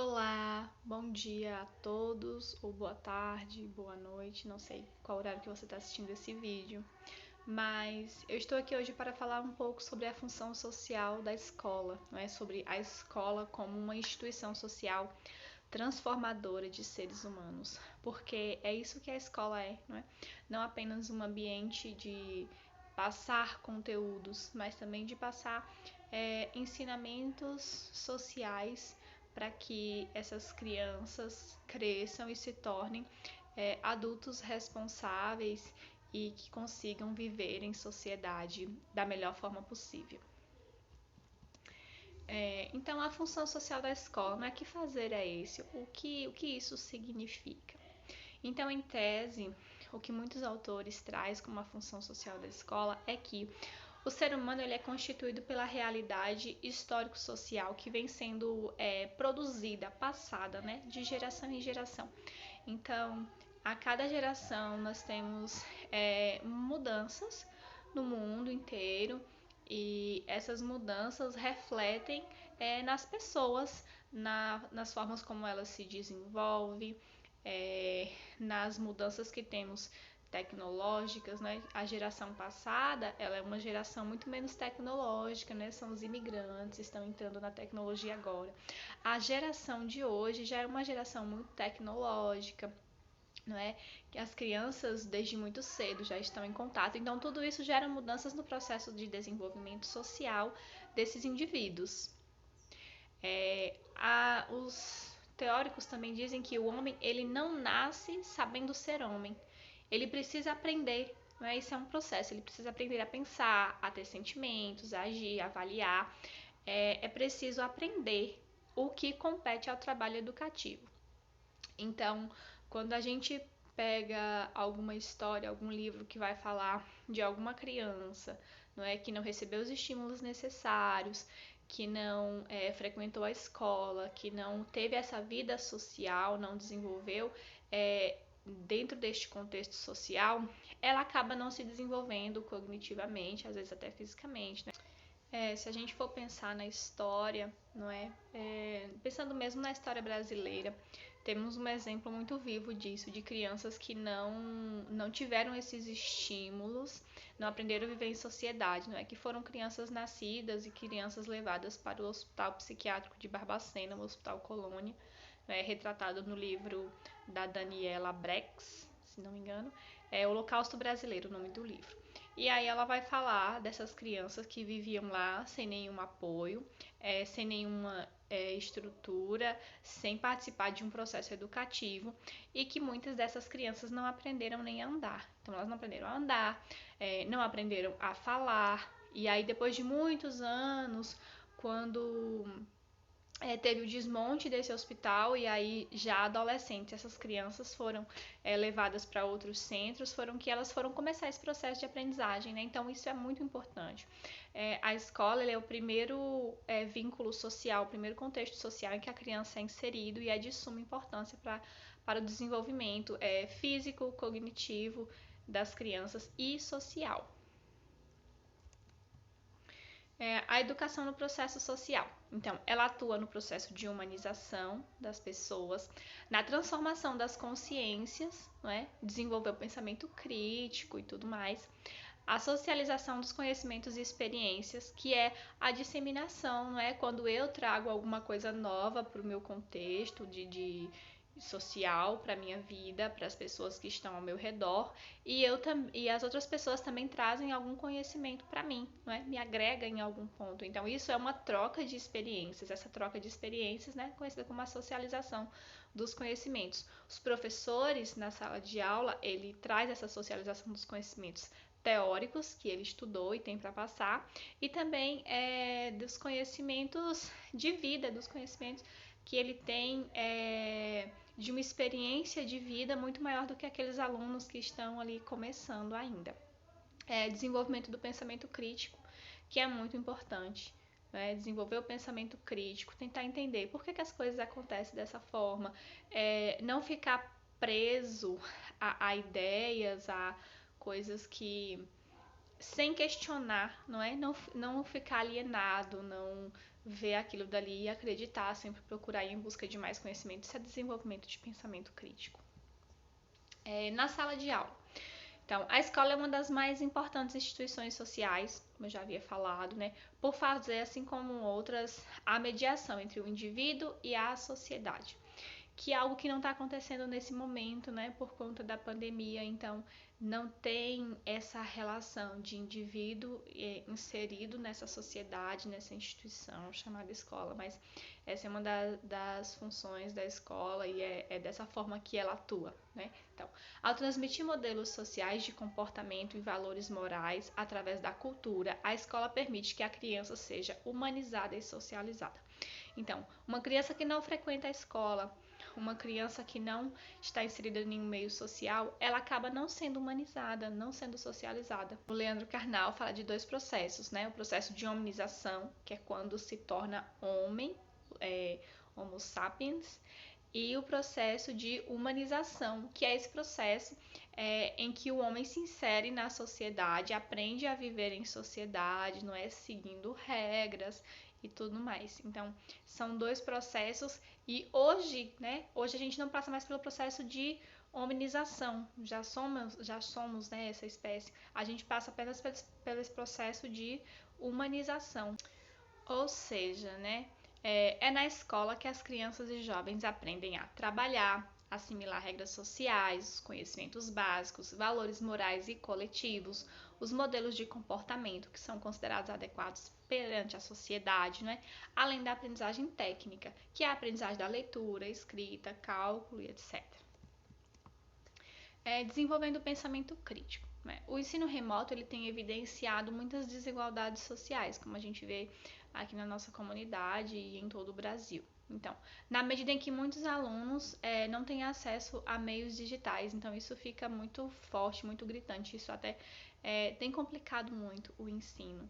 Olá, bom dia a todos, ou boa tarde, boa noite, não sei qual horário que você está assistindo esse vídeo, mas eu estou aqui hoje para falar um pouco sobre a função social da escola, não é? Sobre a escola como uma instituição social transformadora de seres humanos, porque é isso que a escola é, não é? Não apenas um ambiente de passar conteúdos, mas também de passar ensinamentos sociais para que essas crianças cresçam e se tornem adultos responsáveis e que consigam viver em sociedade da melhor forma possível. Então, a função social da escola, não é que fazer é esse, o que isso significa? Então, em tese, o que muitos autores trazem como a função social da escola é que o ser humano ele é constituído pela realidade histórico-social que vem sendo produzida, passada, né, de geração em geração. Então, a cada geração nós temos mudanças no mundo inteiro e essas mudanças refletem nas pessoas, nas formas como elas se desenvolvem, nas mudanças que temos tecnológicas, né? A geração passada, ela é uma geração muito menos tecnológica, né? São os imigrantes, estão entrando na tecnologia agora. A geração de hoje já é uma geração muito tecnológica, não é? Que as crianças desde muito cedo já estão em contato. Então tudo isso gera mudanças no processo de desenvolvimento social desses indivíduos. Os teóricos também dizem que o homem ele não nasce sabendo ser homem. Ele precisa aprender, não é? Isso é um processo. Ele precisa aprender a pensar, a ter sentimentos, a agir, a avaliar. É preciso aprender o que compete ao trabalho educativo. Então, quando a gente pega alguma história, algum livro que vai falar de alguma criança, não é, que não recebeu os estímulos necessários, que não frequentou a escola, que não teve essa vida social, não desenvolveu dentro deste contexto social, ela acaba não se desenvolvendo cognitivamente, às vezes até fisicamente, né? Se a gente for pensar na história, não é? Pensando mesmo na história brasileira, temos um exemplo muito vivo disso, de crianças que não tiveram esses estímulos, não aprenderam a viver em sociedade, não é? Que foram crianças nascidas e crianças levadas para o Hospital Psiquiátrico de Barbacena, o Hospital Colônia, retratado no livro da Daniela Brex, se não me engano, é O Holocausto Brasileiro, o nome do livro. E aí ela vai falar dessas crianças que viviam lá sem nenhum apoio, sem nenhuma estrutura, sem participar de um processo educativo e que muitas dessas crianças não aprenderam nem a andar. Então elas não aprenderam a andar, não aprenderam a falar. E aí depois de muitos anos, quando teve o desmonte desse hospital e aí já adolescentes, essas crianças foram levadas para outros centros, foram que elas foram começar esse processo de aprendizagem, né? Então isso é muito importante. A escola é o primeiro vínculo social, o primeiro contexto social em que a criança é inserido e é de suma importância para o desenvolvimento físico, cognitivo das crianças e social. A educação no processo social. Então, ela atua no processo de humanização das pessoas, na transformação das consciências, não é? Desenvolver o pensamento crítico e tudo mais. A socialização dos conhecimentos e experiências, que é a disseminação, não é? Quando eu trago alguma coisa nova para o meu contexto de social, para a minha vida, para as pessoas que estão ao meu redor, e as outras pessoas também trazem algum conhecimento para mim, não é? Me agrega em algum ponto. Então isso é uma troca de experiências, essa troca de experiências, né, conhecida como a socialização dos conhecimentos. Os professores na sala de aula, ele traz essa socialização dos conhecimentos teóricos que ele estudou e tem para passar, e também dos conhecimentos de vida, dos conhecimentos que ele tem de uma experiência de vida muito maior do que aqueles alunos que estão ali começando ainda. Desenvolvimento do pensamento crítico, que é muito importante. Desenvolver o pensamento crítico, tentar entender por que as coisas acontecem dessa forma, não ficar preso a ideias, a coisas que sem questionar, não é? Não ficar alienado, ver aquilo dali e acreditar, sempre procurar ir em busca de mais conhecimento. Isso é desenvolvimento de pensamento crítico. Na sala de aula. Então, a escola é uma das mais importantes instituições sociais, como eu já havia falado, né, por fazer, assim como outras, a mediação entre o indivíduo e a sociedade, que é algo que não está acontecendo nesse momento, né, por conta da pandemia. Então, não tem essa relação de indivíduo inserido nessa sociedade, nessa instituição chamada escola, mas essa é uma das funções da escola e é dessa forma que ela atua, né? Então, ao transmitir modelos sociais de comportamento e valores morais através da cultura, a escola permite que a criança seja humanizada e socializada. Então, uma criança que não frequenta a escola, uma criança que não está inserida em nenhum meio social, ela acaba não sendo humanizada, não sendo socializada. O Leandro Carnal fala de dois processos, né? O processo de hominização, que é quando se torna homem, Homo sapiens, e o processo de humanização, que é esse processo em que o homem se insere na sociedade, aprende a viver em sociedade, não é seguindo regras e tudo mais. Então, são dois processos e hoje, né, hoje a gente não passa mais pelo processo de hominização, já somos, né, essa espécie. A gente passa apenas pelo esse processo de humanização. Ou seja, né, é na escola que as crianças e jovens aprendem a trabalhar, assimilar regras sociais, os conhecimentos básicos, valores morais e coletivos, os modelos de comportamento que são considerados adequados perante a sociedade, né? Além da aprendizagem técnica, que é a aprendizagem da leitura, escrita, cálculo e etc. Desenvolvendo o pensamento crítico. Né? O ensino remoto ele tem evidenciado muitas desigualdades sociais, como a gente vê aqui na nossa comunidade e em todo o Brasil. Então, na medida em que muitos alunos não têm acesso a meios digitais, então isso fica muito forte, muito gritante, isso até tem complicado muito o ensino.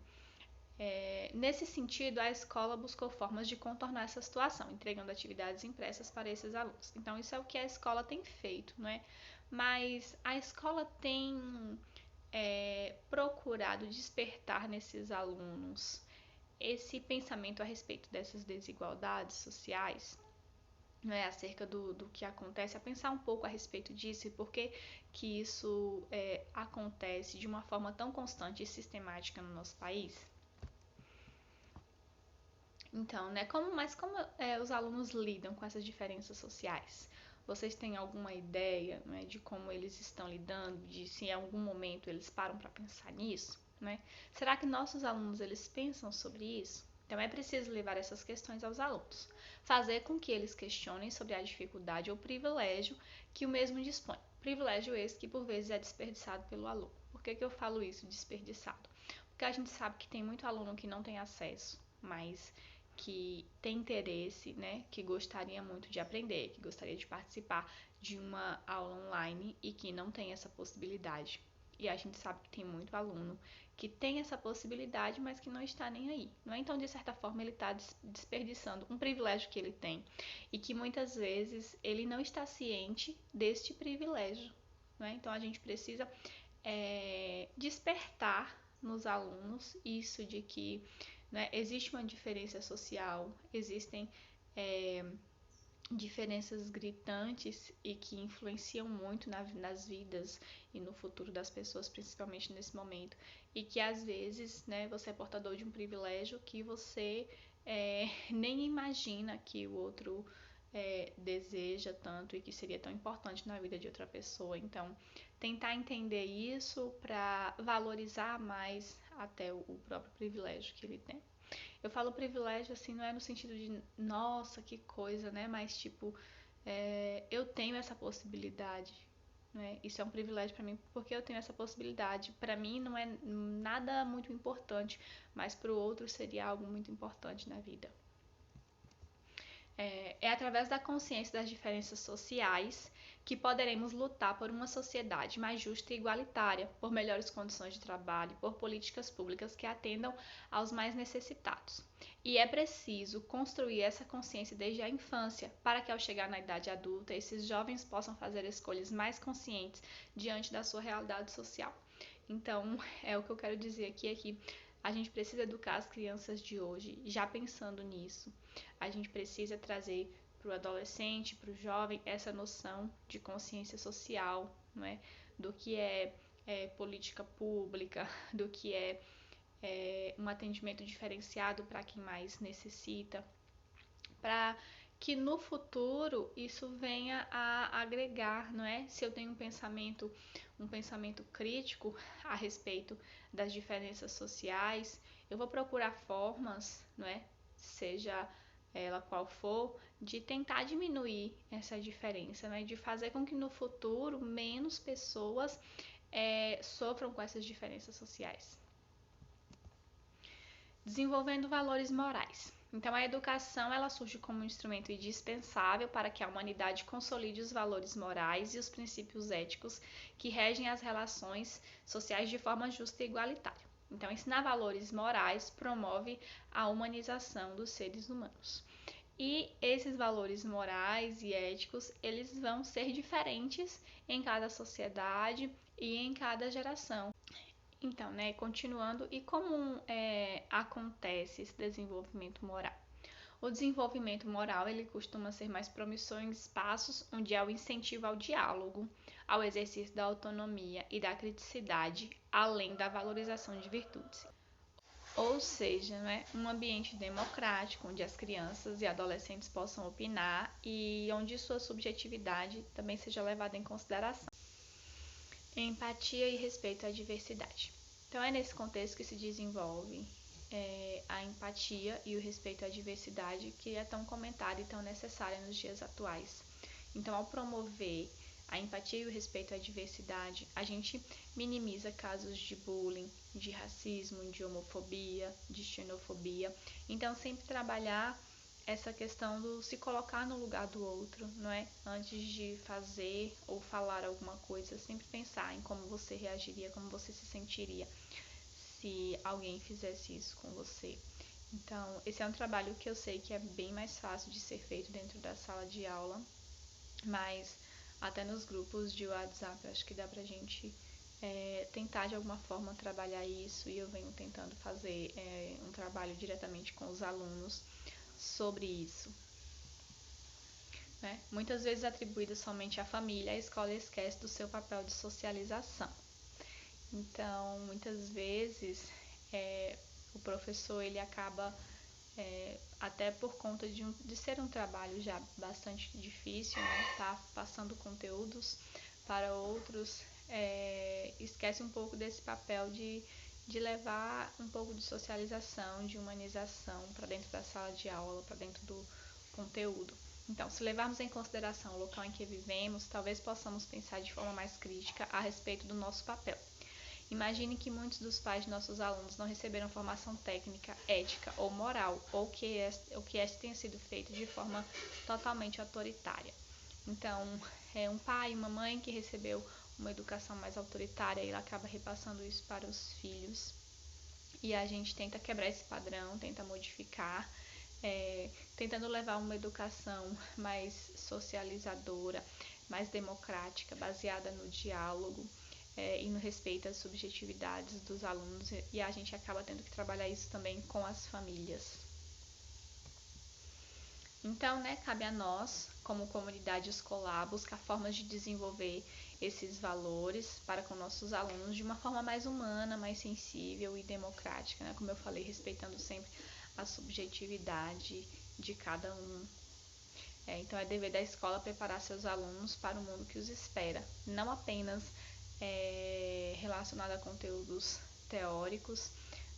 Nesse sentido, a escola buscou formas de contornar essa situação, entregando atividades impressas para esses alunos. Então, isso é o que a escola tem feito, não é? Mas a escola tem procurado despertar nesses alunos esse pensamento a respeito dessas desigualdades sociais, não é, acerca do que acontece, a pensar um pouco a respeito disso e por que isso acontece de uma forma tão constante e sistemática no nosso país. Então, né, como os alunos lidam com essas diferenças sociais? Vocês têm alguma ideia, né, de como eles estão lidando, de se em algum momento eles param para pensar nisso? Né? Será que nossos alunos eles pensam sobre isso? Então é preciso levar essas questões aos alunos, fazer com que eles questionem sobre a dificuldade ou privilégio que o mesmo dispõe. Privilégio esse que por vezes é desperdiçado pelo aluno. Por que eu falo isso, desperdiçado? Porque a gente sabe que tem muito aluno que não tem acesso, mas que tem interesse, né, que gostaria muito de aprender, que gostaria de participar de uma aula online e que não tem essa possibilidade. E a gente sabe que tem muito aluno que tem essa possibilidade, mas que não está nem aí. Não é? Então, de certa forma, ele está desperdiçando um privilégio que ele tem e que muitas vezes ele não está ciente deste privilégio. Não é? Então, a gente precisa despertar nos alunos isso de que, né, existe uma diferença social, existem diferenças gritantes e que influenciam muito nas vidas e no futuro das pessoas, principalmente nesse momento, e que às vezes, né, você é portador de um privilégio que você nem imagina que o outro deseja tanto e que seria tão importante na vida de outra pessoa. Então, tentar entender isso para valorizar mais até o próprio privilégio que ele tem. Eu falo privilégio assim, não é no sentido de nossa, que coisa, né? Mas tipo, eu tenho essa possibilidade, né? Isso é um privilégio para mim porque eu tenho essa possibilidade. Para mim não é nada muito importante, mas para o outro seria algo muito importante na vida. É através da consciência das diferenças sociais que poderemos lutar por uma sociedade mais justa e igualitária, por melhores condições de trabalho, por políticas públicas que atendam aos mais necessitados. E é preciso construir essa consciência desde a infância, para que ao chegar na idade adulta, esses jovens possam fazer escolhas mais conscientes diante da sua realidade social. Então, o que eu quero dizer aqui é que A gente precisa educar as crianças de hoje já pensando nisso. A gente precisa trazer para o adolescente, para o jovem, essa noção de consciência social, não é? Do que é política pública, do que é um atendimento diferenciado para quem mais necessita, para que no futuro isso venha a agregar, não é? Se eu tenho um pensamento crítico a respeito das diferenças sociais, eu vou procurar formas, não é? Seja ela qual for, de tentar diminuir essa diferença, né? De fazer com que no futuro menos pessoas sofram com essas diferenças sociais. Desenvolvendo valores morais. Então, a educação ela surge como um instrumento indispensável para que a humanidade consolide os valores morais e os princípios éticos que regem as relações sociais de forma justa e igualitária. Então, ensinar valores morais promove a humanização dos seres humanos. E esses valores morais e éticos, eles vão ser diferentes em cada sociedade e em cada geração. Então, né, continuando, e como acontece esse desenvolvimento moral? O desenvolvimento moral ele costuma ser mais promissor em espaços onde há o incentivo ao diálogo, ao exercício da autonomia e da criticidade, além da valorização de virtudes. Ou seja, né, um ambiente democrático onde as crianças e adolescentes possam opinar e onde sua subjetividade também seja levada em consideração. Empatia e respeito à diversidade. Então, é nesse contexto que se desenvolve a empatia e o respeito à diversidade, que é tão comentada e tão necessária nos dias atuais. Então, ao promover a empatia e o respeito à diversidade, a gente minimiza casos de bullying, de racismo, de homofobia, de xenofobia. Então, sempre trabalhar essa questão do se colocar no lugar do outro, não é? Antes de fazer ou falar alguma coisa, sempre pensar em como você reagiria, como você se sentiria se alguém fizesse isso com você. Então, esse é um trabalho que eu sei que é bem mais fácil de ser feito dentro da sala de aula, mas até nos grupos de WhatsApp eu acho que dá pra gente tentar de alguma forma trabalhar isso, e eu venho tentando fazer um trabalho diretamente com os alunos sobre isso. Né? Muitas vezes atribuída somente à família, a escola esquece do seu papel de socialização. Então, muitas vezes, o professor ele acaba, até por conta de ser um trabalho já bastante difícil, né? Tá passando conteúdos para outros, esquece um pouco desse papel de levar um pouco de socialização, de humanização para dentro da sala de aula, para dentro do conteúdo. Então, se levarmos em consideração o local em que vivemos, talvez possamos pensar de forma mais crítica a respeito do nosso papel. Imagine que muitos dos pais de nossos alunos não receberam formação técnica, ética ou moral, ou que esta tenha sido feito de forma totalmente autoritária. Então, um pai e uma mãe que recebeu uma educação mais autoritária, ele acaba repassando isso para os filhos. E a gente tenta quebrar esse padrão, tenta modificar, tentando levar uma educação mais socializadora, mais democrática, baseada no diálogo, e no respeito às subjetividades dos alunos, e a gente acaba tendo que trabalhar isso também com as famílias. Então, né, cabe a nós, como comunidade escolar, buscar formas de desenvolver esses valores para com nossos alunos de uma forma mais humana, mais sensível e democrática, né? Como eu falei, respeitando sempre a subjetividade de cada um. Então, é dever da escola preparar seus alunos para o mundo que os espera, não apenas relacionado a conteúdos teóricos,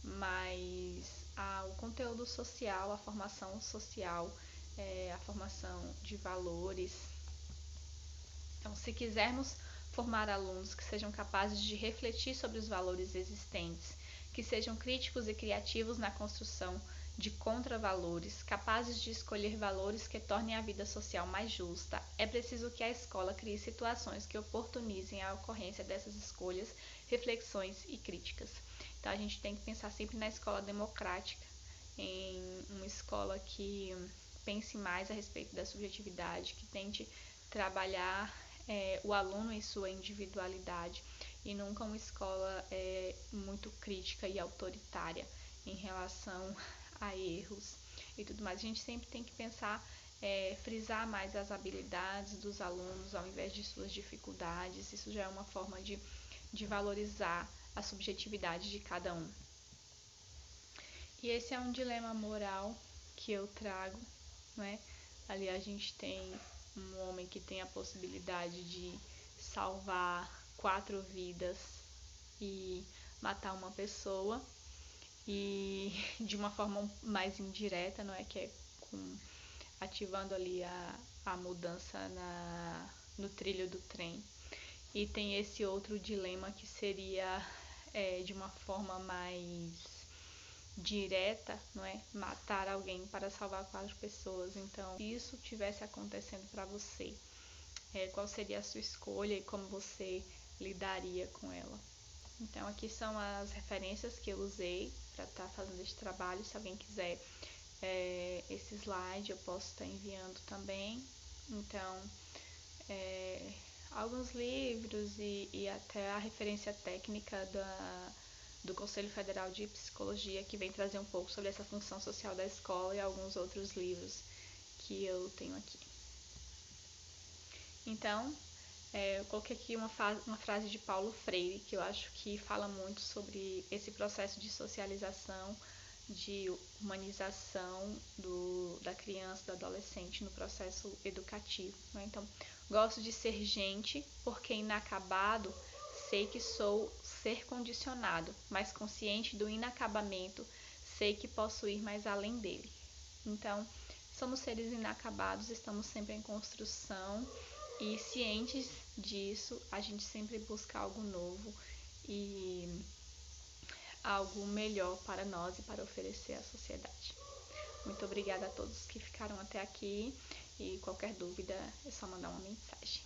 mas ao conteúdo social, a formação social, a formação de valores. Então, se quisermos formar alunos que sejam capazes de refletir sobre os valores existentes, que sejam críticos e criativos na construção de contravalores, capazes de escolher valores que tornem a vida social mais justa, é preciso que a escola crie situações que oportunizem a ocorrência dessas escolhas, reflexões e críticas. Então, a gente tem que pensar sempre na escola democrática, em uma escola que pense mais a respeito da subjetividade, que tente trabalhar o aluno em sua individualidade e nunca uma escola muito crítica e autoritária em relação a erros e tudo mais. A gente sempre tem que pensar, frisar mais as habilidades dos alunos ao invés de suas dificuldades. Isso já é uma forma de valorizar a subjetividade de cada um. E esse é um dilema moral que eu trago, né? Ali a gente tem um homem que tem a possibilidade de salvar 4 vidas e matar uma pessoa, e de uma forma mais indireta, não é? Que é ativando ali a mudança no trilho do trem. E tem esse outro dilema que seria de uma forma mais direta, não é? Matar alguém para salvar 4 pessoas. Então, se isso tivesse acontecendo para você, qual seria a sua escolha e como você lidaria com ela? Então, aqui são as referências que eu usei para estar fazendo esse trabalho. Se alguém quiser esse slide, eu posso estar enviando também. Então, alguns livros e até a referência técnica do Conselho Federal de Psicologia, que vem trazer um pouco sobre essa função social da escola, e alguns outros livros que eu tenho aqui. Então, eu coloquei aqui uma frase de Paulo Freire, que eu acho que fala muito sobre esse processo de socialização, de humanização da criança, do adolescente no processo educativo, né? Então, gosto de ser gente, porque inacabado sei que sou ser condicionado, mas consciente do inacabamento, sei que posso ir mais além dele. Então, somos seres inacabados, estamos sempre em construção, e cientes disso, a gente sempre busca algo novo e algo melhor para nós e para oferecer à sociedade. Muito obrigada a todos que ficaram até aqui, e qualquer dúvida é só mandar uma mensagem.